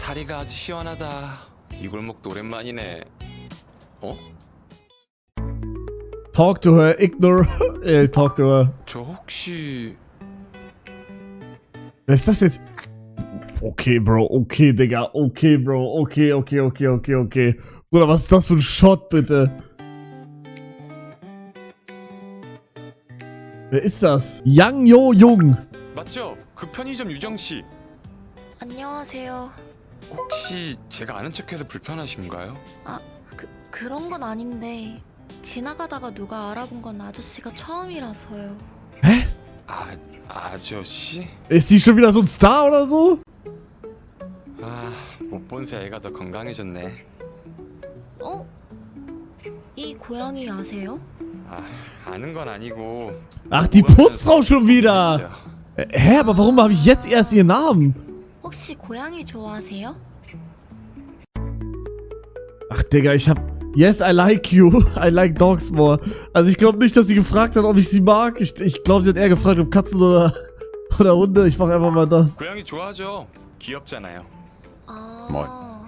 다리가 아주 시원하다. 이 골목도 오랜만이네. 어? Talk to her, ignore. Talk to her. 저 혹시 Wer ist das jetzt? Okay, Bro. Okay, Digga. Okay, Bro. Okay. Bruder, was ist das für ein Shot, bitte? Wer ist das? Yang Yo Jung. 맞죠? 그 편의점 유정 씨. 안녕하세요. 혹시 제가 아는 척해서 불편하신가요? 그런 건 아닌데 지나가다가 누가 알아본 건 아저씨가 처음이라서요. Hä? 아저씨? Ist die schon wieder so ein Star oder so? 못 본 새 애가 더 건강해졌네. 어? 이 고양이 아세요? 아는 건 아니고. Ach, die Putzfrau schon wieder. Hä, aber warum habe ich jetzt erst ihren Namen? 혹시 고양이 좋아하세요? Ach, Digga, ich hab... Yes, I like you. I like dogs more. Also ich glaube nicht, dass sie gefragt hat, ob ich sie mag. Ich glaube, sie hat eher gefragt, ob Katzen oder Hunde. Ich mach einfach mal das. 고양이 좋아하죠. 귀엽잖아요. 아...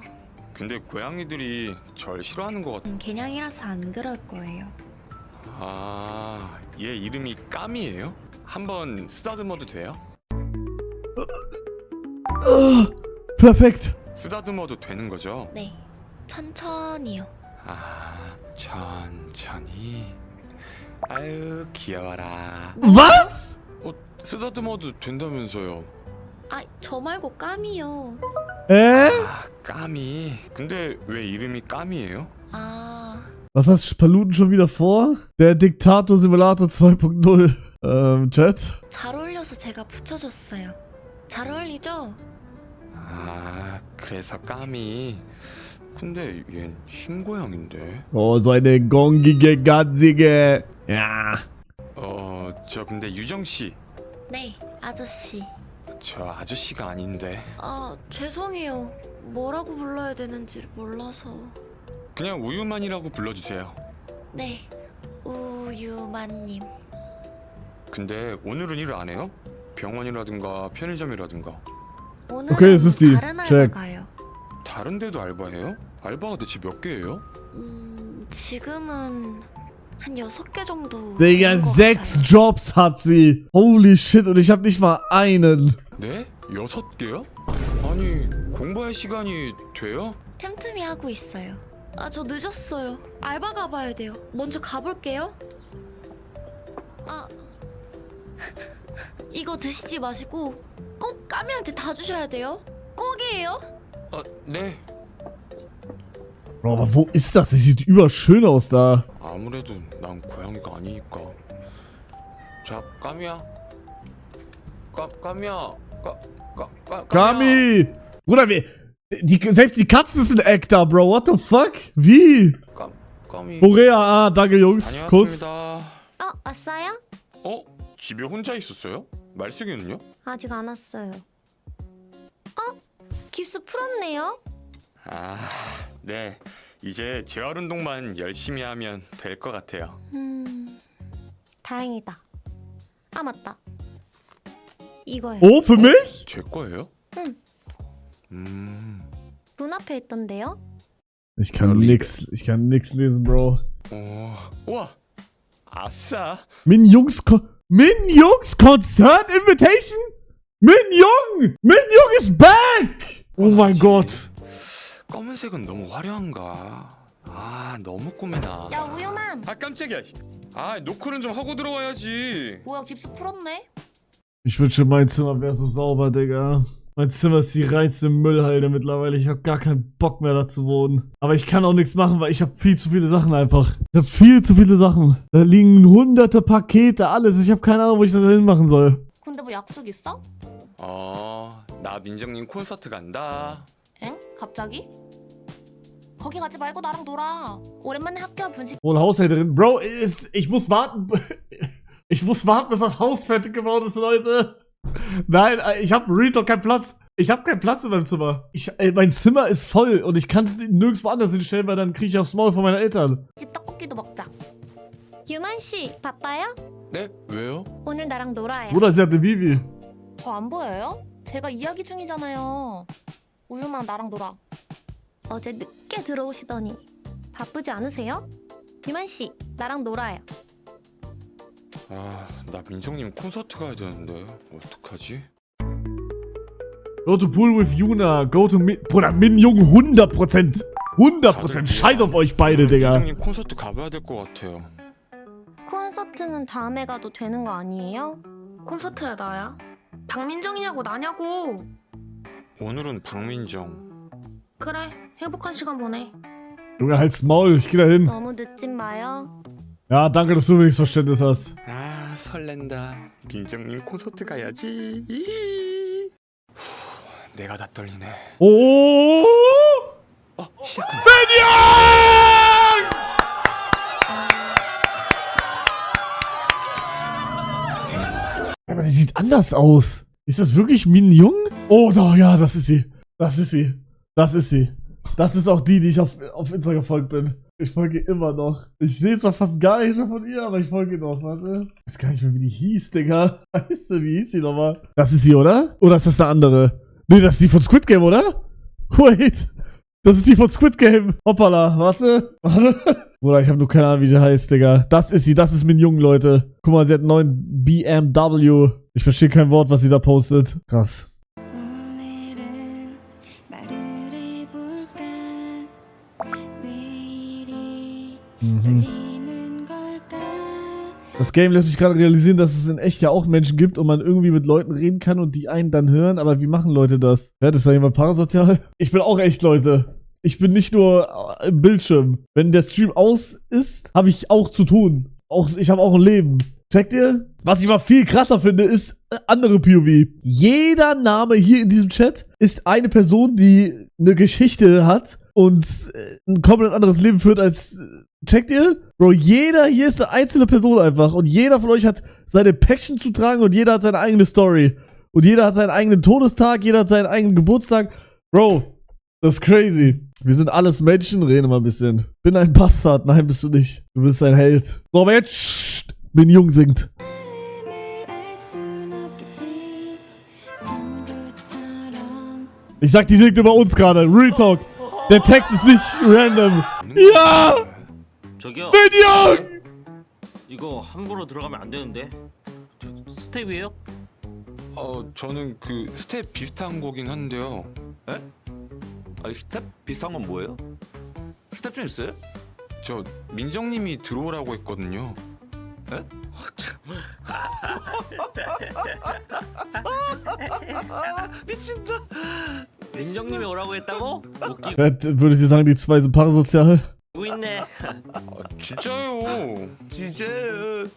근데 고양이들이 절 싫어하는 것 같아. 개냥이라서 안 그럴 거예요. 얘 이름이 까미예요? 한번 쓰다듬어도 돼요? Perfekt. 쓰다듬어도 되는 거죠? 네, 천천히요. 천천히. 아유 귀여워라. Was? 쓰다듬어도 된다면서요? 저 말고 까미요. 까미. 근데 왜 이름이 까미예요? Was hat Paluten schon wieder vor? Der Diktator Simulator 2.0. Chat? 잘 어울려서 제가 붙여줬어요. 잘 어울리죠? 그래서 까미. 근데 얜 흰 고양인데. Oh, so eine gongige, gatzige. Ja. 저 근데 유정 씨. 네, 아저씨. 저 아저씨가 아닌데. 죄송해요. 뭐라고 불러야 되는지 몰라서. 그냥 우유만이라고 불러주세요. 네, 우유만님. 근데 오늘은 일 안 해요? 병원이라든가 편의점이라든가. 오늘은 오케이, es ist die. 다른 알바 Check. 가요. 다른 데도 알바해요? 알바가 대체 몇 개예요? 지금은 한 6개 정도. Digga, 있는 것 6 같아요. Jobs hat sie. Holy shit, und ich hab nicht mal einen. 네? 6개요? 아니 공부할 시간이 돼요? 틈틈이 하고 있어요. 저 늦었어요. 알바 가봐야 돼요. 먼저 가볼게요. 이거 드시지 마시고 꼭 까미한테 다 주셔야 돼요. 꼭이에요. 네. Bro, aber wo ist das? Das sieht überschön aus da. 아무래도 난 고양이가 아니니까. 자, 까미야. 까미야. Kami! Bruder, selbst die Katze ist ein Actor, Bro. What the fuck? Wie? 까미. Borea, danke, Jungs. Kuss. 다녀왔습니다. 왔어요? 집에 혼자 있었어요? 말숙이는요? 아직 안 왔어요. 깁스 풀었네요? 네. 이제 재활 운동만 열심히 하면 될 것 같아요. 다행이다. 맞다. 이거요. Oh, für mich? 제 거예요? 문 앞에 있던데요? Ich kann nix lesen, Bro. 우와. 아싸. Min Jungs Concert Invitation? Min Jung is back! Oh mein Gott. 검은색은 너무 화려한가? 너무 꾸미나. 야, 우유만! 깜짝이야. 노크는 좀 하고 들어와야지. 뭐야, 깁스 풀었네? Ich wünschte, mein Zimmer wäre so sauber, Digga. Mein Zimmer ist die reinste Müllhalde mittlerweile. Ich habe gar keinen Bock mehr da zu wohnen. Aber ich kann auch nichts machen, weil ich habe viel zu viele Sachen einfach. Ich habe viel zu viele Sachen. Da liegen hunderte Pakete, alles. Ich habe keine Ahnung, wo ich das hinmachen soll. 근데 뭐 약속 있어? 나 민정님 콘서트 간다. 엥? 갑자기? 거기 가지 말고 나랑 놀아. 오랜만에 학교 분식. Wohl Haushälterin. Bro, ich muss warten. Ich muss warten, bis das Haus fertig geworden ist, Leute. Nein, ich habe Real keinen Platz. Ich habe keinen Platz in meinem Zimmer. Mein Zimmer ist voll und ich kann es nirgendwo anders hinstellen, weil dann kriege ich aufs Maul von meinen Eltern. 떡볶이도 먹자. 유만 씨, 바빠요? 네? 왜요? 오늘 나랑 놀아요. Bruder, sie hat eine Bibi. 저 안 보여요? 제가 이야기 중이잖아요. 우유만 나랑 놀아. 어제 늦게 들어오시더니 바쁘지 않으세요? 유만 씨, 나랑 놀아요. 아, 나 민정님 콘서트 가야 되는데 어떡하지? Go to pool with Yuna. Go to Bruder, Min Jung 100%. 100%. Scheiß auf euch beide, Digga. 민정님 콘서트 가봐야 될 것 같아요. 콘서트는 다음에 가도 되는 거 아니에요? 콘서트야 나야? 박민정이냐고 나냐고. 오늘은 박민정. 그래 행복한 시간 보내. Junge, halt's Maul. Ich geh da hin. 너무 늦진 마요. Ja, danke, dass du wenigstens Verständnis hast. 아, 설렌다. 민정님 콘서트 가야지. 내가 다 떨리네. Oh! 시작한다. Aber die sieht anders aus. Ist das wirklich Min Jung? Oh, doch, ja, das ist sie. Das ist sie. Das ist sie. Das ist auch die ich auf Insta gefolgt bin. Ich folge ihr immer noch. Ich sehe zwar fast gar nicht mehr von ihr, aber ich folge ihr noch. Warte. Ich weiß gar nicht mehr, wie die hieß, Digga. Weißt du, wie hieß sie nochmal? Das ist sie, oder? Oder ist das eine andere? Nee, das ist die von Squid Game, oder? Wait. Das ist die von Squid Game. Hoppala. Warte. Warte. Bruder, ich habe nur keine Ahnung, wie sie heißt, Digga. Das ist sie. Das ist Min Jung, Leute. Guck mal, sie hat einen neuen BMW. Ich verstehe kein Wort, was sie da postet. Krass. Das Game lässt mich gerade realisieren, dass es in echt ja auch Menschen gibt und man irgendwie mit Leuten reden kann und die einen dann hören. Aber wie machen Leute das? Ja, das ist ja jemand parasozial. Ich bin auch echt, Leute. Ich bin nicht nur im Bildschirm. Wenn der Stream aus ist, habe ich auch zu tun. Ich habe auch ein Leben. Checkt ihr? Was ich mal viel krasser finde, ist andere POV. Jeder Name hier in diesem Chat ist eine Person, die eine Geschichte hat und ein komplett anderes Leben führt als... Checkt ihr? Bro, jeder hier ist eine einzelne Person einfach. Und jeder von euch hat seine Passion zu tragen und jeder hat seine eigene Story. Und jeder hat seinen eigenen Todestag, jeder hat seinen eigenen Geburtstag. Bro, das ist crazy. Wir sind alles Menschen, reden mal ein bisschen. Bin ein Bastard. Nein, bist du nicht. Du bist ein Held. So, aber jetzt Min Jung singt. Ich sag, die singt über uns gerade. Real Talk. Der Text ist nicht random. Ja! 저기요. Min Jung! 이거 함부로 들어가면 안 되는데. 스텝이에요? 저는 그 스텝 비슷한 거긴 한데요. 에? 아니 스텝 비슷한 건 뭐예요? 스텝 좀 있어요? 저 민정님이 들어오라고 했거든요. 미친다. 민정님이 오라고 했다고? 웃기고 Würde sie sagen, die zwei sind parasozial? 있네. 진짜요. 진짜요.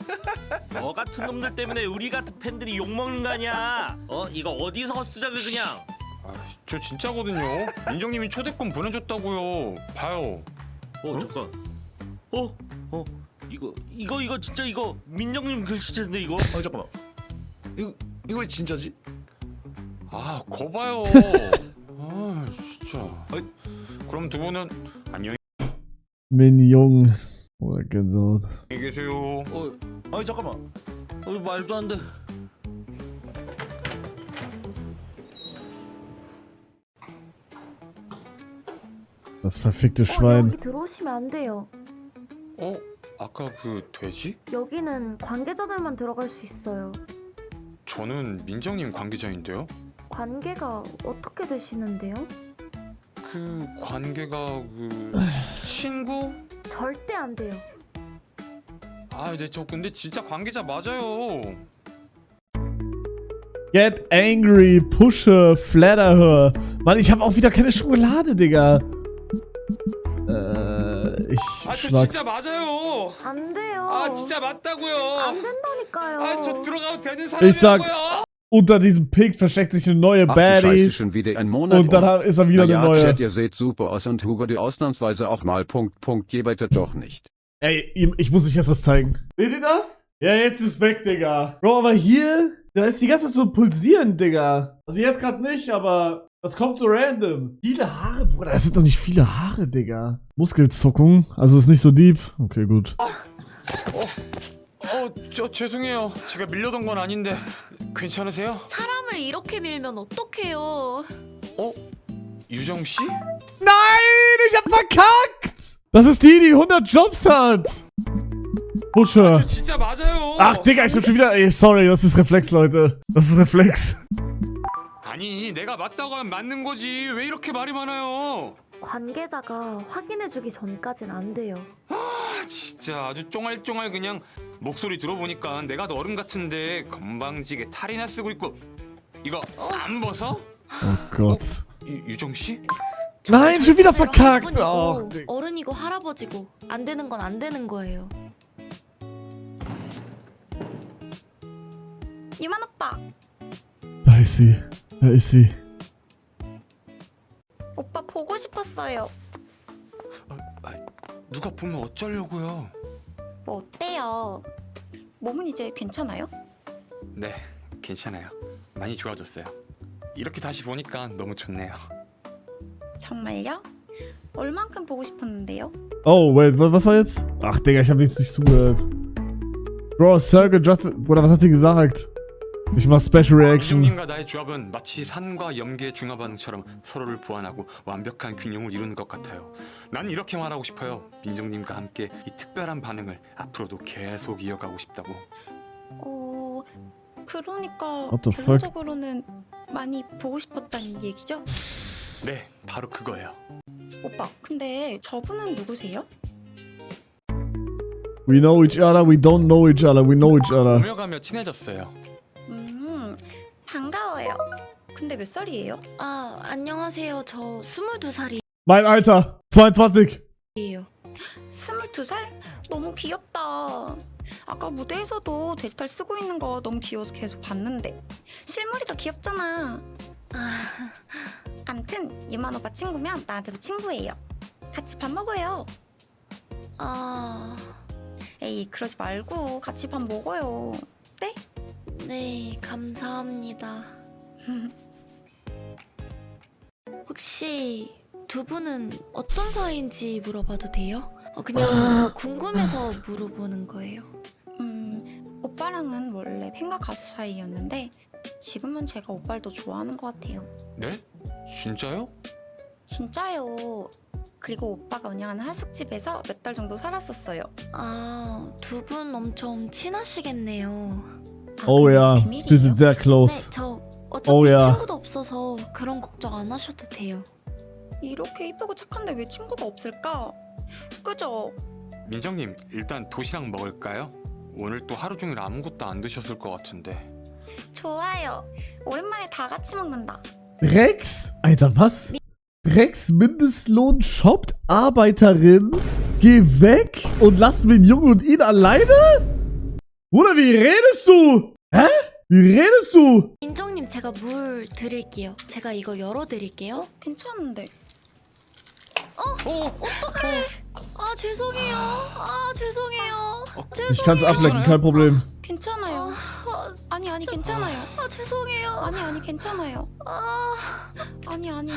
너 같은 놈들 때문에 우리 같은 팬들이 욕 먹는 거 아니야? 이거 어디서 쓰자고 그냥? 저 진짜거든요. 민정님이 초대권 보내줬다고요. 봐요. 잠깐. 이거 진짜 이거 민정님 글씨체인데 이거? 잠깐만. 이거 진짜지? 거 봐요. 진짜. 그럼 두 분은 안녕히 Min Jung. Oh, Gänsehaut. 계세요. 아니 잠깐만. 말도 안 돼. Das verfickte Schwein. 여기 들어오시면 안 돼요. 아까 그 돼지? 여기는 관계자들만 들어갈 수 있어요. 저는 민정님 관계자인데요. 관계가 어떻게 되시는데요? 그 관계가 그 친구? 절대 안 돼요. 네, 저 근데 진짜 관계자 맞아요. Get angry, pushe, flatter her. Mann, ich habe auch wieder keine Schokolade, Digga. Ich 저 schnack's. 진짜 맞아요. 안 돼요. 진짜 맞다고요. 안 된다니까요. 저 들어가도 되는 Ich sag, 사람이라고요. unter diesem Pick versteckt sich eine neue Ach du Scheiße, Baddie. schon wieder ein Monat Und dann ist er wieder eine Naja, neue. Chat, ihr seht super aus und Hugo, du ausnahmsweise auch mal je bitte doch nicht. Ey, ich muss euch jetzt was zeigen. Seht ihr das? Ja, jetzt ist weg, Digga. Bro, aber hier, da ist die ganze Zeit so pulsieren, Digga. Also jetzt gerade nicht, aber das kommt so random. Viele Haare, Bruder. Das sind doch nicht viele Haare, Digga. Muskelzuckung. Also ist nicht so deep. Okay, gut. 저 죄송해요. 제가 밀려던 건 아닌데 괜찮으세요? 사람을 이렇게 밀면 어떡해요? 유정 씨? Nein, ich hab verkackt! Das ist die 100 Jobs hat! Busche. 저 진짜 맞아요. Ach, Digga, ich hab schon wieder... Ey, sorry, das ist Reflex, Leute. Das ist Reflex. 아니 내가 맞다고 하면 맞는 거지. 왜 이렇게 말이 많아요? 관계자가 확인해주기 전까진 안 돼요. 아, 진짜 아주 쫑알쫑알 그냥 목소리 들어보니까 내가 너 어른 같은데 건방지게 탈이나 쓰고 있고 이거 안 벗어? Oh Gott. 유정 씨? Nein, schon wieder 저예요. verkackt! 어른이고, Oh, Digga. 어른이고 할아버지고 안 되는 건 안 되는 거예요. 유만 오빠. Da ist sie. Da ist sie. 오빠 보고 싶었어요. 누가 보면 어쩌려고요? 뭐 어때요? 몸은 이제 괜찮아요? 네, 괜찮아요. 많이 좋아졌어요. 이렇게 다시 보니까 너무 좋네요. 정말요? 얼만큼 보고 싶었는데요? Oh, wait, was war jetzt? Ach, Digga, ich hab jetzt nicht zugehört. Bro, Circle Justice... Bruder, was hat sie gesagt? Ich mach Special Reaction. 민정님과 나의 조합은 마치 산과 염기의 중화반응처럼 서로를 보완하고 완벽한 균형을 이루는 것 같아요. 난 이렇게 말하고 싶어요. 민정님과 함께 이 특별한 반응을 앞으로도 계속 이어가고 싶다고. 그러니까 What the fuck? 결론적으로는 많이 보고 싶었다는 얘기죠? 네, 바로 그거예요. 오빠, 근데 저분은 누구세요? We know each other, we don't know each other, we know each other. 오며가며 친해졌어요. 반가워요. 근데 몇 살이에요? 아, 안녕하세요. 저 22살이에요. Mein Alter, 22. 22살? 너무 귀엽다. 아까 무대에서도 데지탈 쓰고 있는 거 너무 귀여워서 계속 봤는데 실물이 더 귀엽잖아. 암튼 유만 오빠 친구면 나한테도 친구예요. 같이 밥 먹어요. 에이 그러지 말고 같이 밥 먹어요. 네? 네, 감사합니다. 혹시 두 분은 어떤 사이인지 물어봐도 돼요? 그냥 궁금해서 물어보는 거예요. 오빠랑은 원래 팬과 가수 사이였는데 지금은 제가 오빠를 더 좋아하는 것 같아요. 네? 진짜요? 진짜요. 그리고 오빠가 운영하는 하숙집에서 몇 달 정도 살았었어요. 아, 두 분 엄청 친하시겠네요. Oh ja, 비밀이에요? wir sind sehr 네, close. 저 어차피 Oh, ja. 친구도 없어서 그런 걱정 안 하셔도 돼요. 이렇게 이쁘고 착한데 왜 친구가 없을까? 그죠? 민정님, 일단 도시락 먹을까요? 오늘 또 하루 종일 아무것도 안 드셨을 것 같은데. 좋아요. 오랜만에 다 같이 먹는다. Rex? Alter, was? Rex Mindestlohn shoppt Arbeiterin? Geh weg und lass den Jungen und ihn alleine? Bruder, wie redest du? Hä? Wie redest du? 민정님, 제가 물 드릴게요. 제가 이거 열어드릴게요. 괜찮은데. 아, 죄송해요. 아, 죄송해요. Ich kann's ablecken, kein Problem. 괜찮아요. 아니 괜찮아요. 아, 죄송해요. 아니 괜찮아요. 아니.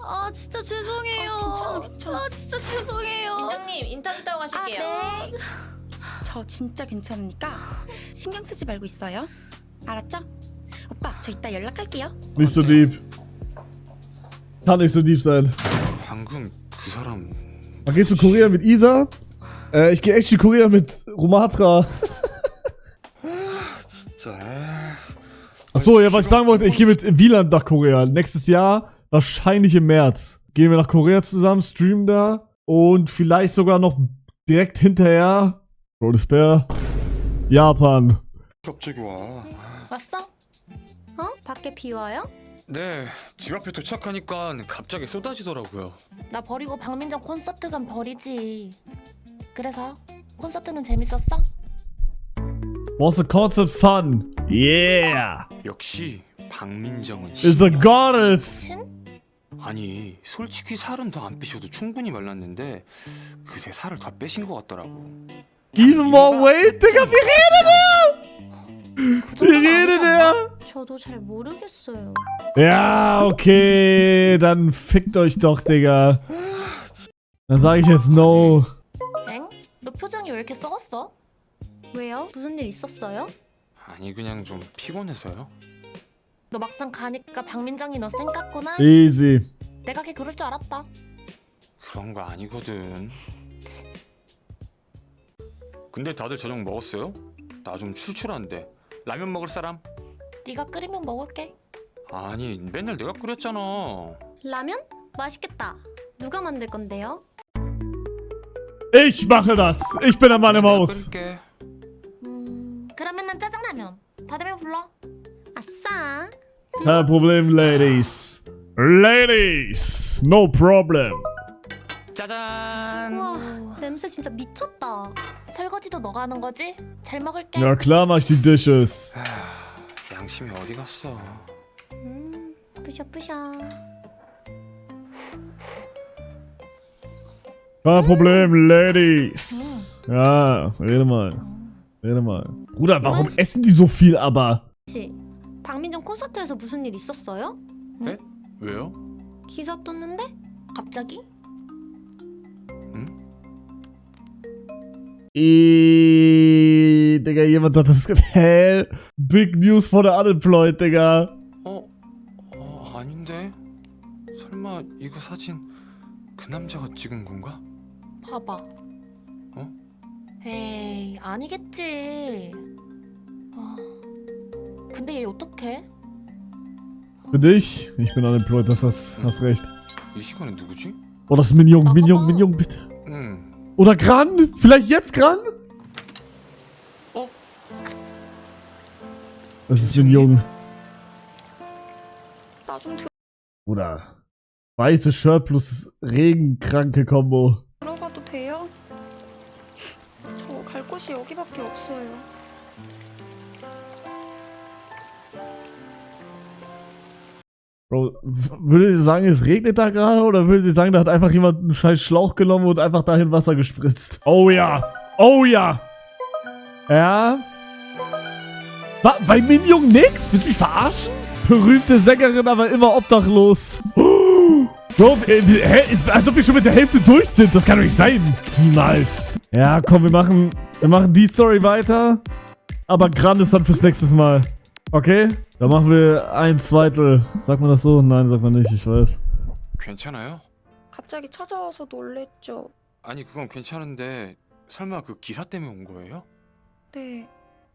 아, 진짜 죄송해요. 괜찮아. 아, 진짜 죄송해요. 민정님 인터뷰 따고 가실게요. 네. 저 진짜 괜찮으니까 신경 쓰지 말고 있어요. 알았죠? 오빠, 저 이따 연락할게요. Nicht so deep. Kann nicht so deep sein. 방금 그 사람 Gehst du Korea mit Isa? Ich gehe echt Korea mit Romatra. 진짜. Achso, ja, was ich sagen wollte, ich gehe mit Wieland nach Korea. Nächstes Jahr, wahrscheinlich im März. Gehen wir nach Korea zusammen, streamen da. Und vielleicht sogar noch direkt hinterher. Bro, Despair. Japan. 갑자기 와. 왔어? 밖에 비 와요? 네, 집 앞에 도착하니까 갑자기 쏟아지더라고요. 나 버리고 박민정 콘서트 간 버리지. 그래서 콘서트는 재밌었어? Was a concert fun. Yeah. 역시 박민정은 Is a goddess. 아니 솔직히 살은 더 안 빼셔도 충분히 말랐는데 그새 살을 더 빼신 것 같더라고. Even more weight, Digga, wie redet er? Wie redet er? 저도 잘 모르겠어요. Ja, okay, dann fickt euch doch, Digga. Dann sage ich jetzt no. 엥? 너 표정이 왜 이렇게 썩었어? 왜요? 무슨 일 있었어요? 아니 그냥 좀 피곤해서요. 너 막상 가니까 박민정이 너 쌩 깠구나? Easy. 내가 걔 그럴 줄 알았다. 그런 거 아니거든. 근데 다들 저녁 먹었어요? 나 좀 출출한데. 라면 먹을 사람? 네가 끓이면 먹을게. 아니 맨날 내가 끓였잖아. 라면? 맛있겠다. 누가 만들 건데요? Ich mache das. Ich bin der Mann im 내가 Haus. 끓일게. 그러면 난 짜장라면. 다 되면 불러. 아싸. Kein Problem, Ladies. Ladies, no problem. 짜잔. 우와, 냄새 진짜 미쳤다. 설거지도 너가 하는 거지? 잘 먹을게. Ja klar mach ich die Dishes. 양심이 어디 갔어? 뿌셔뿌셔. Kein Problem, Ladies. Ja, rede mal. Rede mal. Bruder, warum essen die so viel aber? 혹시 박민정 콘서트에서 무슨 일 있었어요? 왜요? 기사 떴는데? 갑자기? Digga, jemand hat das. Hä? Big News for the unemployed, Digga. 아닌데. 설마 이거 사진 그 남자가 찍은 건가? 봐봐. 어? 에이, 아니겠지. 근데 얘 어떡해? Für dich? Ich bin unemployed, hast recht. 이 시간에 누구지? Oh, das ist Minjong, Minjong, Minjong, bitte. 응. Oder Gran? Vielleicht jetzt Gran? Oh. Das ist Minjong. 나 좀 Bruder. Weiße Shirt plus regenkranke Kombo. 들어가도 돼요? 저 갈 곳이 여기밖에 없어요. Bro, würdet ihr sagen, es regnet da gerade? Oder würdet ihr sagen, da hat einfach jemand einen scheiß Schlauch genommen und einfach dahin Wasser gespritzt? Oh ja. Oh ja. Ja. Bei Minjong nix? Willst du mich verarschen? Berühmte Sängerin, aber immer obdachlos. Bro, hä? Als ob wir schon mit der Hälfte durch sind. Das kann doch nicht sein. Niemals. Ja, komm, wir machen die Story weiter. Aber Gran ist dann fürs nächste Mal. Okay? Dann machen wir ein Zweitel. Sagt man das so? Nein, sagt man nicht, ich weiß. 괜찮아요? 갑자기 찾아와서 놀랬죠. 아니 그건 괜찮은데 설마 그 기사 때문에 온 거예요? 네.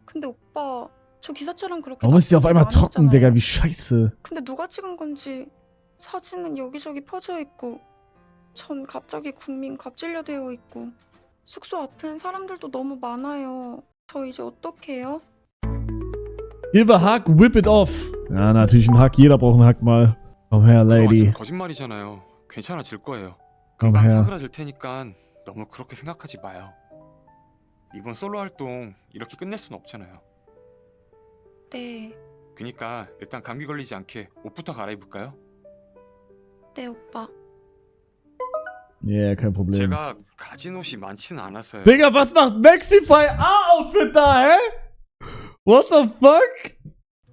근데 오빠, 저 기사처럼 그렇게 Warum ist die auf einmal 나쁘진 trocken, 않았잖아요. Digga? Wie scheiße. 근데 누가 찍은 건지 사진은 여기저기 퍼져 있고 전 갑자기 국민 갑질려 되어 있고 숙소 앞엔 사람들도 너무 많아요. 저 이제 어떡해요? Give a hug, whip it off. Ja, natürlich ein Hack. Jeder braucht einen Hack mal. Komm her, 그거 Lady. 완전 거짓말이잖아요. 괜찮아질 거예요. Komm 금방 her. 사그라질 테니까 너무 그렇게 생각하지 마요. 이번 솔로 활동 이렇게 끝낼 순 없잖아요. 네. 그니까 일단 감기 걸리지 않게 옷부터 갈아입을까요? 네, 오빠. Yeah, kein Problem. 제가 가진 옷이 많지는 않아서요. Digga, was macht Maxify A-Outfit da, hä? What the fuck?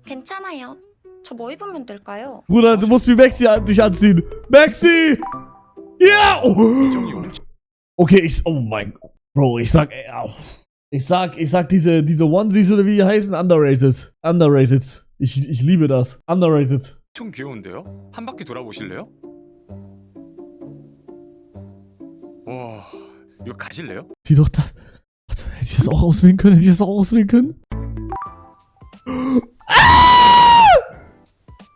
괜찮아요. 저 뭐 입으면 될까요? Bruder, du musst wie Maxi dich anziehen. Maxi! Ja! Oh. 민정이 엄청 Okay, oh mein Gott. Bro, ich sag, ey, au. Ich sag, diese Onesies oder wie die heißen, underrated. Underrated. Ich liebe das. Underrated. 귀여운데요? 한 바퀴 돌아보실래요? 와, 이거 가질래요? Zieh doch das. Warte, hätte ich das auch auswählen können? Hätte ich das auch auswählen können?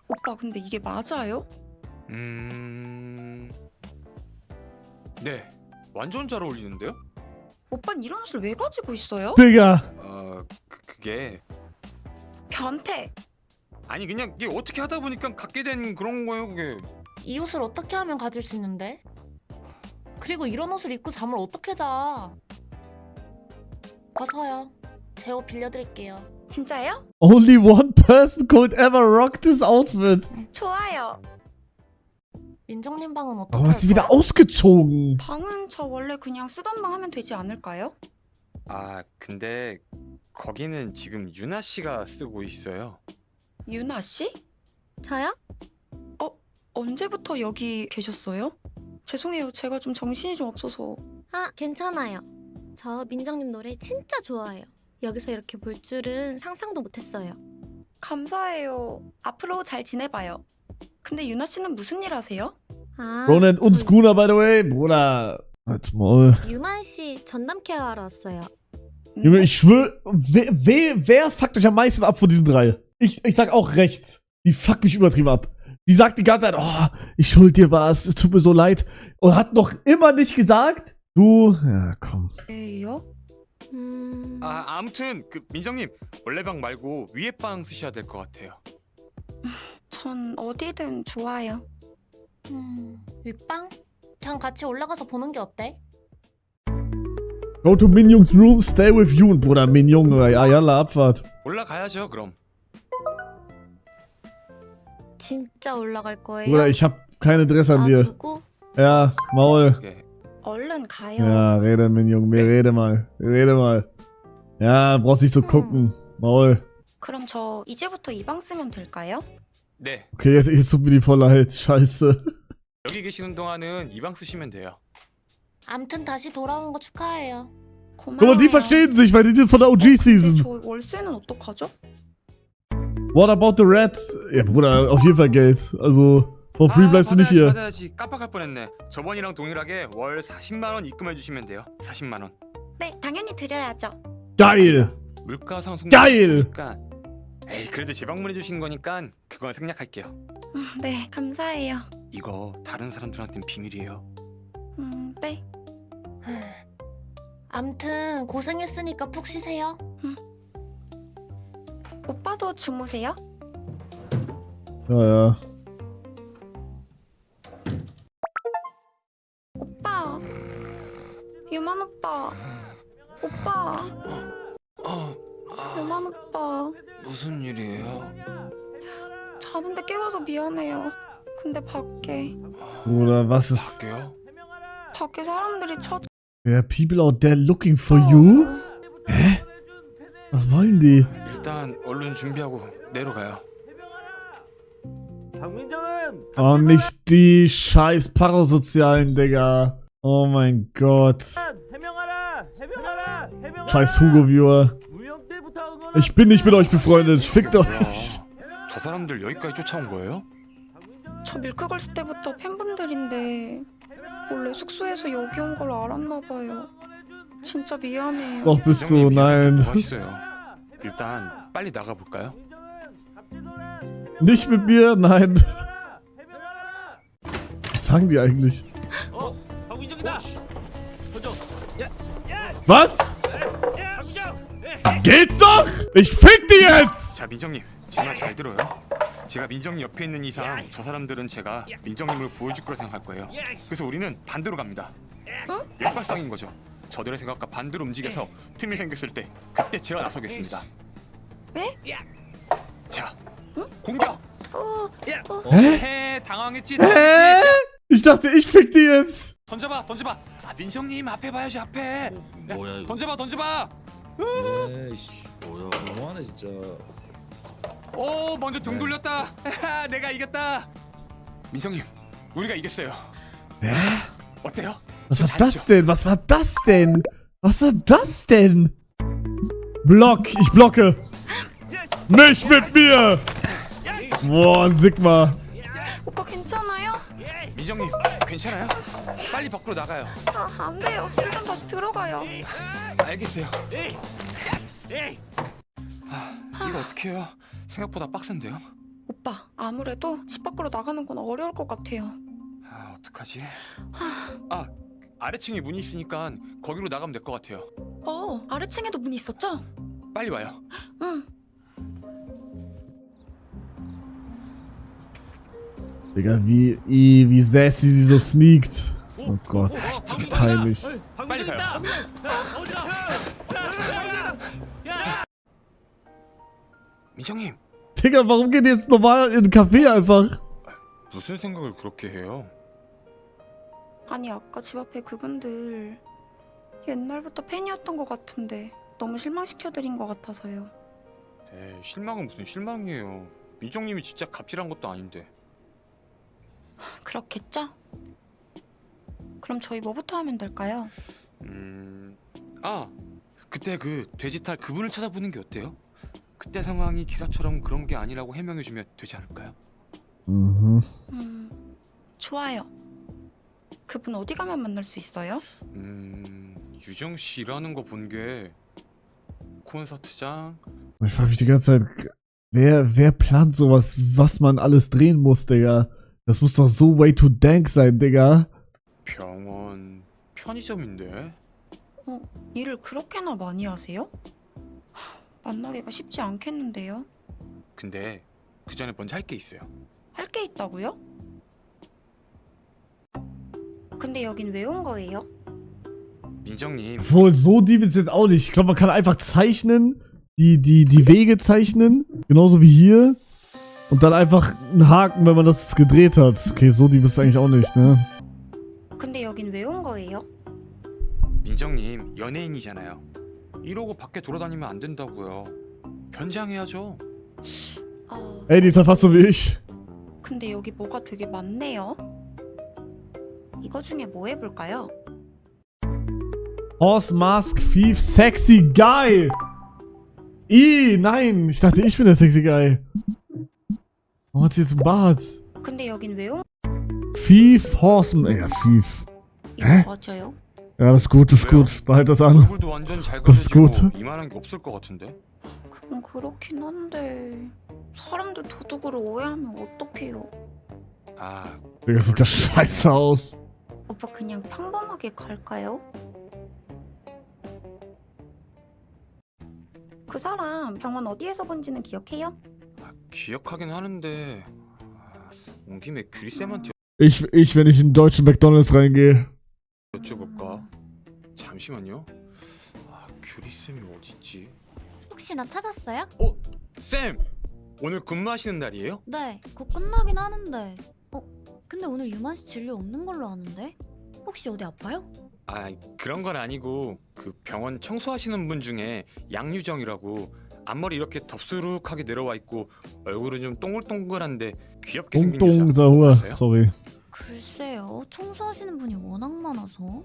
오빠, 근데 이게 맞아요? 네, 완전 잘 어울리는데요? 오빤 이런 옷을 왜 가지고 있어요? Digga. 그게 변태! 아니 그냥 이게 어떻게 하다 보니까 갖게 된 그런 거예요, 그게. 이 옷을 어떻게 하면 가질 수 있는데? 그리고 이런 옷을 입고 잠을 어떻게 자? 벗어요. 제 옷 빌려드릴게요. 진짜요? Only one person could ever rock this outfit. 좋아요. 민정님 방은 어떻게 Warum 할 hat sie wieder 거야? ausgezogen? 방은 저 원래 그냥 쓰던 방 하면 되지 않을까요? 아, 근데 거기는 지금 유나 씨가 쓰고 있어요. 유나 씨? 저요? 언제부터 여기 계셨어요? 죄송해요. 제가 좀 정신이 좀 없어서. 아, 괜찮아요. 저 민정님 노래 진짜 좋아해요. 여기서 이렇게 볼 줄은 상상도 못했어요. 감사해요. 앞으로 잘 지내봐요. 근데 유나 씨는 무슨 일 하세요? 아, Bro nennt uns 저 Kuna, by the way. Bruder. Halt's Maul. 유만 씨 전남 케어하러 왔어요. Junge, ich schwör, wer fuckt euch am meisten ab von diesen drei? Ich sag auch rechts. Die fuckt mich übertrieben ab. Die sagt die ganze Zeit, oh, ich schuld dir was, es tut mir so leid. Und hat noch immer nicht gesagt, du, ja, komm. 왜요? 아무튼 그 민정님 원래 방 말고 위에 방 쓰셔야 될 것 같아요. 전 어디든 좋아요. 윗방? 그냥 같이 올라가서 보는 게 어때? Go to Minjung's room, stay with you. Und Bruder, Minjung, Ayala, Abfahrt. 올라가야죠 그럼. 진짜 올라갈 거예요? Bruder, ich hab kein Interesse an dir. 놔두고? Ja, Maul. 예. 얼른 가요. Ja, rede, Minjung, rede mal. Rede mal. Ja, brauchst nicht so gucken. Maul. 그럼 저 이제부터 이 방 쓰면 될까요? 네. Okay, jetzt tut mir die voll leid. Scheiße. 여기 계시는 동안은 이 방 쓰시면 돼요. 암튼 다시 돌아온 거 축하해요. Guck mal, die verstehen sich, weil die sind von der 근데 OG-Season. 저 월세는 어떡하죠? What about the Reds? Ja, Bruder, auf jeden Fall Geld. Also, for free bleibst du nicht hier. 받아야지. 깜빡할 뻔했네. 저번이랑 동일하게 월 40만 원 입금해 주시면 돼요. 40만 원. 네, 당연히 드려야죠. Geil! 물가 상승. Geil! 에이 그래도 재방문해 주신 거니까 그건 생략할게요. 네, 감사해요. 이거 다른 사람들한테는 비밀이에요. 네. 암튼 고생했으니까 푹 쉬세요. 오빠도 주무세요? Ja, ja. 오빠. 유만 오빠. 오빠. 유만 오빠. 무슨 일이에요? 자는데 깨워서 미안해요. 근데 밖에 Bruder, was ist. 할게요. 밖에 사람들이 There are people out there looking for you? Hä? Was wollen die? 일단 얼른 준비하고 내려가요. 박민정은 Oh, nicht die scheiß Parasozialen, Digga. Oh mein Gott. 해명하라. Scheiß Hugo-Viewer. 무명 때부터 응원한 Ich bin nicht mit euch befreundet. Fickt 뭐야? euch. 저 사람들 여기까지 쫓아온 거예요? 저 밀크걸스 때부터 팬분들인데 원래 숙소에서 여기 온 걸 알았나 봐요. 진짜 미안해요. Doch bist du, 민정님, nein. 뭐가 있어요? 일단 빨리 나가 볼까요? Nicht mit mir, nein. Was sagen die eigentlich? 박민정이다. 던져. Was? Geht's doch? Ich fick die jetzt! 자 민정님 제 말 잘 들어요. 제가 민정님 옆에 있는 이상 저 사람들은 제가 민정님을 보여줄 거라 생각할 거예요. 그래서 우리는 반대로 갑니다. 일발상인 거죠. 저들의 생각과 반대로 움직여서 틈이 생겼을 때 그때 제가 나서겠습니다. 네? 자, 공격! Hä? 당황했지? Hä? Ich dachte, ich fick die jetzt. 던져봐, 던져봐. 아 민정님 앞에 봐야지 앞에. 뭐야 이거? 던져봐. 에이씨, 뭐야 너무하네 진짜. 오, 먼저 등 돌렸다. 내가 이겼다. 민정님, 우리가 이겼어요. Hä? 어때요? Was war das denn? Was war das denn? Was war das denn? Block, ich blocke. Nicht mit mir. Boah, Sigma. 오빠 괜찮아요? 민정님, 괜찮아요? 빨리 밖으로 나가요. 아, 안 돼요. 일단 다시 들어가요. 알겠어요. 이거 어떻게 해요? 생각보다 빡센데요? 오빠, 아무래도 집 밖으로 나가는 건 어려울 것 같아요. 아, 어떡하지? 아, 아래층에 문이 있으니까 거기로 나가면 될 것 같아요. 아래층에도 문이 있었죠? 빨리 wayo. 응. Digga, wie sassy sie so sneakt. Oh Gott, peinlich. 빨리 가요. 민정님, Digga, warum geht ihr jetzt normal in ein Café einfach? 무슨 생각을 그렇게 해요? 아니, 아까 집 앞에 그분들 옛날부터 팬이었던 것 같은데 너무 실망시켜드린 것 같아서요. 에이, 실망은 무슨 실망이에요. 민정님이 진짜 갑질한 것도 아닌데. 그렇겠죠? 그럼 저희 뭐부터 하면 될까요? 아, 그때 그 돼지탈 그분을 찾아보는 게 어때요? 그때 상황이 기사처럼 그런 게 아니라고 해명해주면 되지 않을까요? Mhm. 좋아요. 그분 어디 가면 만날 수 있어요? 유정 씨 일하는 거 본 게 콘서트장. Ich frage mich die ganze Zeit, wer plant sowas, was man alles drehen muss, Digga? Das muss doch so way to dank sein, Digga. 병원, 편의점인데. 일을 그렇게나 많이 하세요? 만나기가 쉽지 않겠는데요. 근데 그 전에 먼저 할 게 있어요. 할 게 있다고요? 근데 여긴 왜 온 거예요? 민정님, Obwohl, so deep ist jetzt auch nicht. Ich glaube, man kann einfach zeichnen, die Wege zeichnen, genauso wie hier. Und dann einfach einen Haken, wenn man das gedreht hat. Okay, so deep ist es eigentlich auch nicht, ne? 근데 여긴 왜 온 거예요? 민정님 연예인이잖아요. 이러고 밖에 돌아다니면 안 된다고요. 변장해야죠. Ey, die ist ja fast so wie ich. 근데 여기 뭐가 되게 많네요. 이거 중에 뭐 해볼까요? Horse Mask Thief Sexy Guy. Nein. Ich dachte, ich bin der Sexy Guy. Warum hat sie jetzt einen Bart? 근데 여긴 왜 온? Thief Horse... Ja, Thief. 이거 Hä? 맞아요? Ja, das ist gut, das ist gut. Behalt das an. 얼굴도 완전 잘 Das ist 그려지고 gut. 이만한 게 없을 것 같은데. 그건 그렇긴 한데 사람들 도둑으로 오해하면 어떡해요? 아, Digga, sieht das scheiße aus. 오빠 그냥 평범하게 갈까요? 그 사람 병원 어디에서 본지는 기억해요? 기억하긴 하는데 온 김에 규리쌤한테 Ich, wenn ich in den deutschen McDonalds reingehe. 여쭤볼까? 잠시만요. 규리쌤이 어딨지? 혹시 나 찾았어요? 쌤! 오늘 근무하시는 날이에요? 네, 곧 끝나긴 하는데. 근데 오늘 유만 씨 진료 없는 걸로 아는데? 혹시 어디 아파요? 아, 그런 건 아니고 그 병원 청소하시는 분 중에 양유정이라고 앞머리 이렇게 덥수룩하게 내려와 있고 얼굴은 좀 동글동글한데 귀엽게 생긴 Tung 여자 Sahur. 없어요? Sorry. 글쎄요, 청소하시는 분이 워낙 많아서.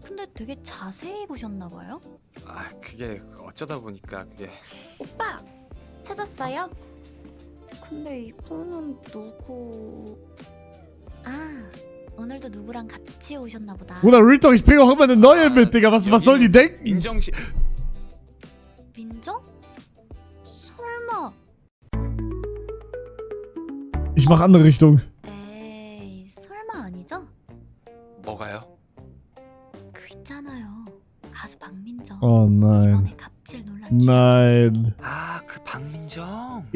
근데 되게 자세히 보셨나 봐요? 아, 그게 어쩌다 보니까 그게 오빠 찾았어요? 근데 이분은 누구? 아, 오늘도 누구랑 같이 오셨나 보다. Bruder, Real Talk, ich bringe auch immer eine neue mit, Digga. Was soll die denken? 민정 씨 민정? 설마. Ich mach andere Richtung. 에이, 설마 아니죠? 뭐가요? 그 있잖아요, 가수 박민정. Oh nein. 이번에 갑질 논란 Nein. 아, 그 박민정.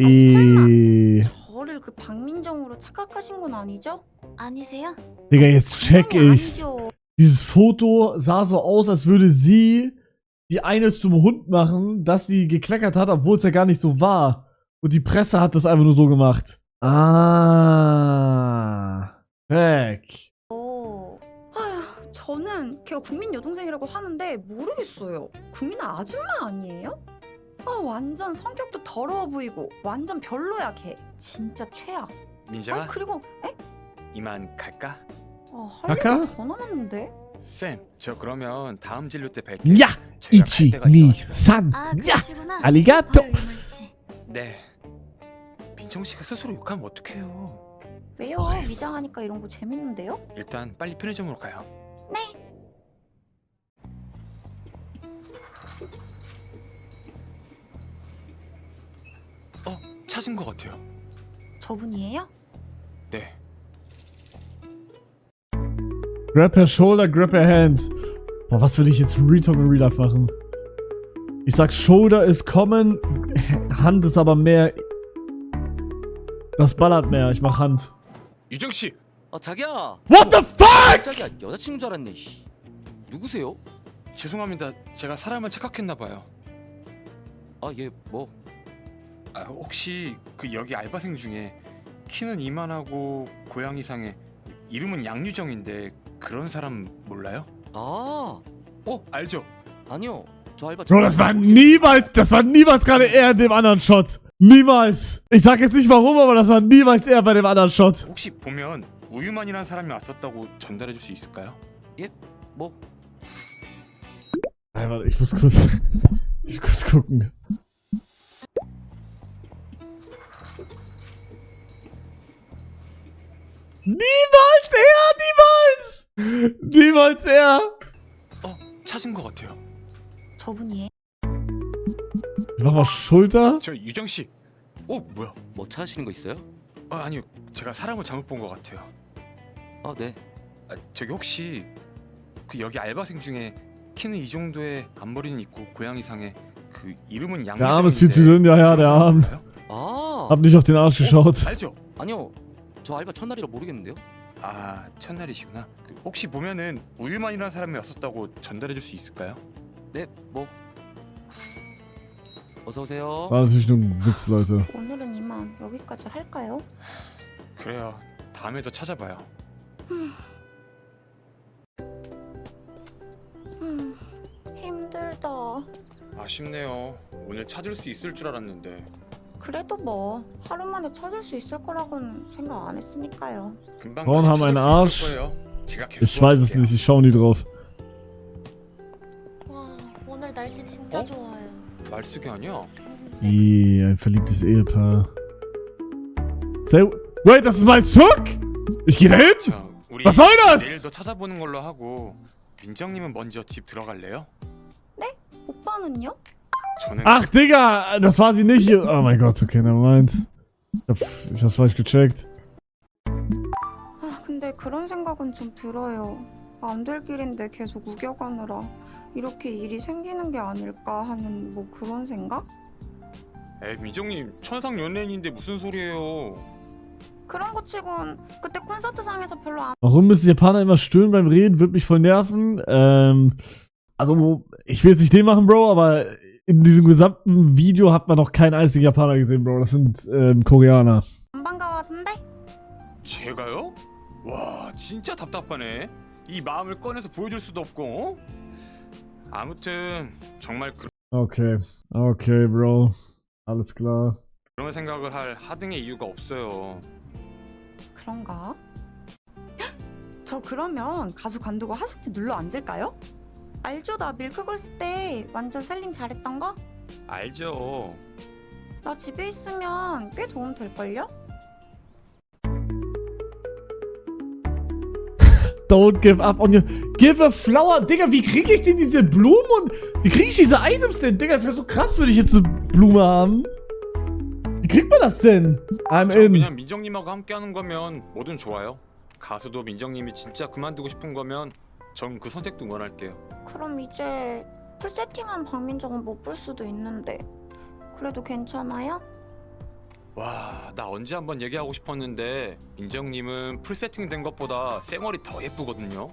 저를 그 박민정으로 착각하신 건 아니죠? 아니세요? Digga, jetzt check 당연히 ich's. 아니죠. Dieses Foto sah so aus, als würde sie die eine zum Hund machen, dass sie gekleckert hat, obwohl es ja gar nicht so war. Und die Presse hat das einfach nur so gemacht. Ah. Check. 아휴, 저는 걔가 국민 여동생이라고 하는데 모르겠어요. 국민 아줌마 아니에요? 완전 성격도 더러워 보이고 완전 별로야 걔. 진짜 최악. 민정아, 그리고 이만 갈까? 할 아까? 얘기가 더 남았는데? 쌤, 저 그러면 다음 진료 때 뵐게요. Ja, 제가 갈 Ichi, 데가 ni, 있어가지고. san. 아, Ja. 그러시구나. 알리가토. 봐요, 유만 씨. 네. 민정 씨가 스스로 욕하면 어떡해요? 왜요? 미장하니까 이런 거 재밌는데요? 일단 빨리 편의점으로 가요. 네. 찾은 것 같아요. 저분이에요? 네. Grab her shoulder, grab her hand. Boah, was will ich jetzt Real Talk und Real Life machen? Ich sag, Shoulder ist common, Hand ist aber mehr. Das ballert mehr. Ich mach Hand. 유정 씨, 자기야. What the fuck? 자기야 여자친구 줄 알았네. 씨. 누구세요? 죄송합니다. 제가 사람을 착각했나 봐요. 얘 뭐? 혹시 그 여기 알바생 중에 키는 이만하고 고양이상에 이름은 양유정인데 그런 사람 몰라요? 알죠? 아니요. 저 알바. Bro, das war niemals gerade er in dem anderen Shot. Niemals. Ich sag jetzt nicht warum, aber das war niemals er bei dem anderen Shot. 혹시 보면 우유만이라는 사람이 왔었다고 전달해 줄 수 있을까요? 뭐? Warte, ich muss kurz gucken. Niemals er! Niemals! Niemals er! 찾은 것 같아요. 저분이 Ich mach mal Schulter. 저 유정 씨. 뭐야? 뭐 찾으시는 거 있어요? 아니요. 제가 사람을 잘못 본 것 같아요. 아, 네. 저기 혹시 그 여기 알바생 중에 키는 이 정도의 앞머리는 있고 고양이상의 그 이름은 Der Arm ist viel zu 양미정인데 dünn, ja, ja, der Arm. 아, Hab nicht auf den Arsch geschaut. 알죠? 아니요. 저 알바 첫날이라 모르겠는데요. 아 첫날이시구나. 그 혹시 보면은 우일만이라는 사람이 왔었다고 전달해 줄 수 있을까요? 네, 뭐. 어서 오세요. War natürlich nur ein Witz, Leute. 오늘은 이만 여기까지 할까요? 그래요. 다음에도 찾아봐요. 힘들다. 아쉽네요. 오늘 찾을 수 있을 줄 알았는데. 그래도 뭐 하루 만에 찾을 수 있을 거라고는 생각 안 했으니까요. 금방 Frauen 다시 haben einen 찾을 Arsch. 수 있을 거예요. 제가 계속 Ich weiß es 도와줄게요. nicht, ich schau nie drauf. 와, 오늘 날씨 진짜 어? 좋아요. 말숙이 아니야? Ein verliebtes Ehepaar. Sehr. Wait, das ist mein Zuck? Ich geh da hin? 자, 우리 Was soll das? 내일 더 찾아보는 걸로 하고 민정님은 먼저 집 들어갈래요? 오빠는요? 저는 Ach, Digga, das war sie nicht. Oh mein Gott, okay, nevermind. Ich hab's falsch gecheckt. 아, 근데 그런 생각은 좀 들어요. 안 될 길인데 계속 우겨가느라 이렇게 일이 생기는 게 아닐까 하는 뭐 그런 생각? 에이 민정님 천상 연예인인데 무슨 소리예요? 그런 거 치곤 그때 콘서트장에서 별로 안 Warum müssen Japaner immer stöhnen beim Reden? Wird mich voll nerven. Also, ich will jetzt nicht den machen, Bro, aber in diesem gesamten Video hat man noch keinen einzigen Japaner gesehen, Bro. Das sind Koreaner. 반가워하던데? 제가요? 와 진짜 답답하네. 이 마음을 꺼내서 보여줄 수도 없고. 아무튼 정말 Okay, okay, Bro. Alles klar. 그런 생각을 할 하등의 이유가 없어요. 그런가? 헉! 저 그러면 가수 관두고 하숙집 눌러 앉을까요? 알죠? 나 밀크걸스 때 완전 살림 잘했던 거? 알죠. 나 집에 있으면 꽤 도움 될걸요? Don't give up on your... Give a flower. Digga, wie kriege ich denn diese Blumen und... Wie kriege ich diese Items denn? Digga, das wäre so krass, würde ich jetzt eine Blume haben. Wie kriegt man das denn? I'm 저 in. 그냥 민정님하고 함께하는 거면 뭐든 좋아요. 가수도 민정님이 진짜 그만두고 싶은 거면 전 그 선택도 응원할게요. 그럼 이제 풀세팅한 박민정은 못 볼 수도 있는데 그래도 괜찮아요? 와, 나 언제 한번 얘기하고 싶었는데 민정님은 풀 세팅된 것보다 쌩얼이 더 예쁘거든요.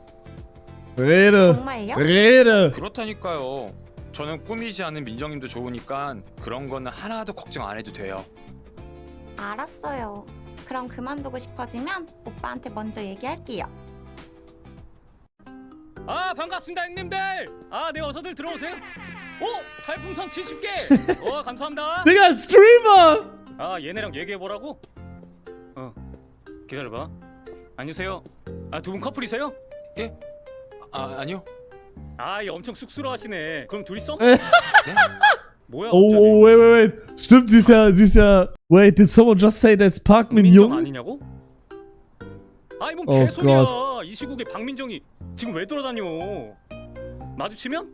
Rede. 정말요? Rede. 그렇다니까요. 저는 꾸미지 않은 민정님도 좋으니까 그런 거는 하나도 걱정 안 해도 돼요. 알았어요. 그럼 그만두고 싶어지면 오빠한테 먼저 얘기할게요. 아 반갑습니다 형님들. 아 네 어서들 들어오세요. 오 달풍선 70개. 감사합니다. Digga, Streamer. 아 얘네랑 얘기해 보라고. 기다려봐. 안녕하세요. 아 두 분 커플이세요? 예? 아니요. 아, 얘 엄청 쑥스러워하시네. 그럼 둘이 썸? 네? 뭐야? Oh, wait. Stimmt, sie ist ja... Wait, did someone just say that's Park Min 박민정 Young? 아니냐고? 아이 뭔 Oh, 개소리야. God. 이 시국에 박민정이 지금 왜 돌아다녀? 마주치면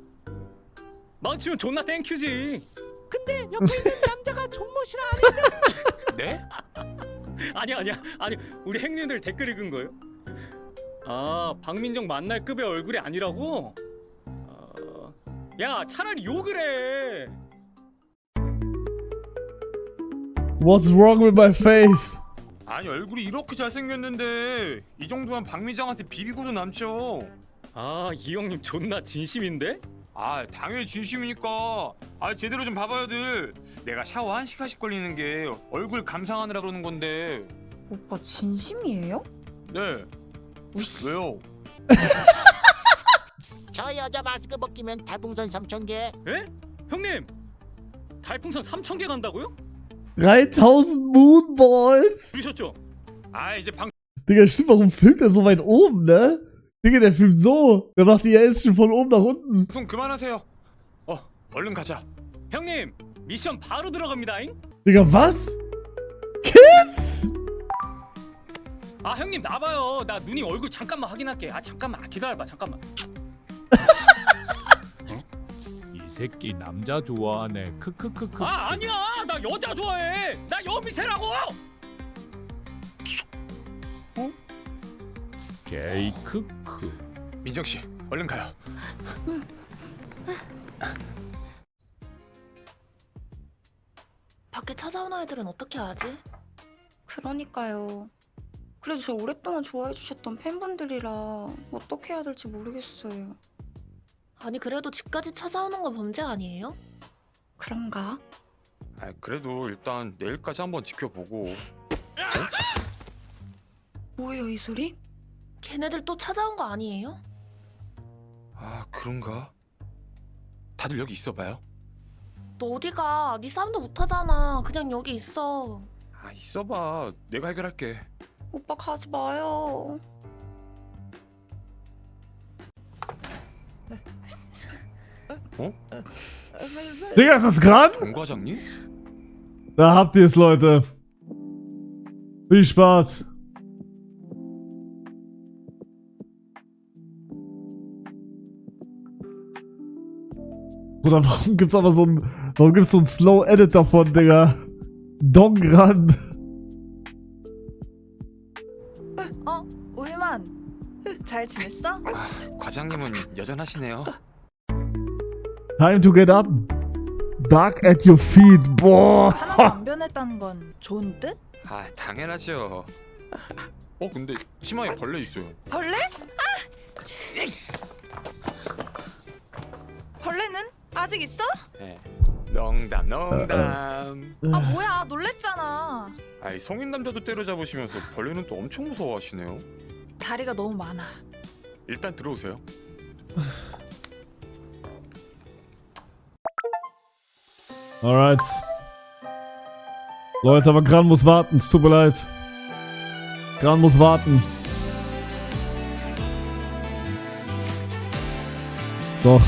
존나 땡큐지. 근데 옆에 있는 남자가 존모시라 네? 아니 우리 행님들 댓글 읽은 거예요? 아 박민정 만날 급의 얼굴이 아니라고? 야 차라리 욕을 해. What's wrong with my face? 아니 얼굴이 이렇게 잘생겼는데 이 정도면 박민정한테 비비고도 남죠. 아 이 형님 존나 진심인데? 아 당연히 진심이니까. 아 제대로 좀 봐봐요들. 내가 샤워 1시간씩 걸리는 게 얼굴 감상하느라 그러는 건데. 오빠 진심이에요? 네. 왜요? 저 여자 마스크 벗기면 달풍선 3,000개. 에? 형님 달풍선 3,000개 간다고요? 3000 Moonballs. 들으셨죠? 아 이제 방 Digga, stimmt, warum filmt er so weit oben, ne? Digga, der filmt so. Der macht die Action von oben nach unten. 방송 그만하세요. 얼른 가자. 형님 미션 바로 들어갑니다잉. Digga, was? Kiss? 아 형님 나봐요. 나 누님 얼굴 잠깐만 확인할게. 아 잠깐만 기다려봐 잠깐만. 이 새끼 남자 좋아하네. 크크크크. 아 아니야 나 여자 좋아해. 나 여미새라고. 게이 크크. 민정 씨, 얼른 가요. 밖에 찾아오는 애들은 어떻게 하지? 그러니까요. 그래도 저 오랫동안 좋아해 주셨던 팬분들이라 어떻게 해야 될지 모르겠어요. 아니 그래도 집까지 찾아오는 거 범죄 아니에요? 그런가? 아, 그래도 일단 내일까지 한번 지켜보고. 뭐예요 이 소리? 걔네들 또 찾아온 거 아니에요? 아, 그런가? 다들 여기 있어봐요. 너 어디가? 네 싸움도 못하잖아. 그냥 여기 있어. 아, 있어봐. 내가 해결할게. 오빠 가지 마요. Digga, ist das dran? 정 과장님? Da habt ihr es, Leute. Viel Spaß. Bruder, warum gibt's aber so ein Slow Edit davon, Digga? Dongran. 우유만 잘 지냈어? 아, 과장님은 여전하시네요. Time to get up. Back at your feet. 보아. 하나도 안 변했다는 건 좋은 뜻? 아, 당연하죠. 근데 치마에 벌레 있어요. 벌레? 벌레는 아직 있어? 네. 농담. 아 뭐야 놀랬잖아. 아이, 성인 남자도 때려잡으시면서 벌레는 또 엄청 무서워하시네요. 다리가 너무 많아. 일단 들어오세요. Alright. Leute, aber Gran muss warten. Es tut mir leid. Gran muss warten. Doch.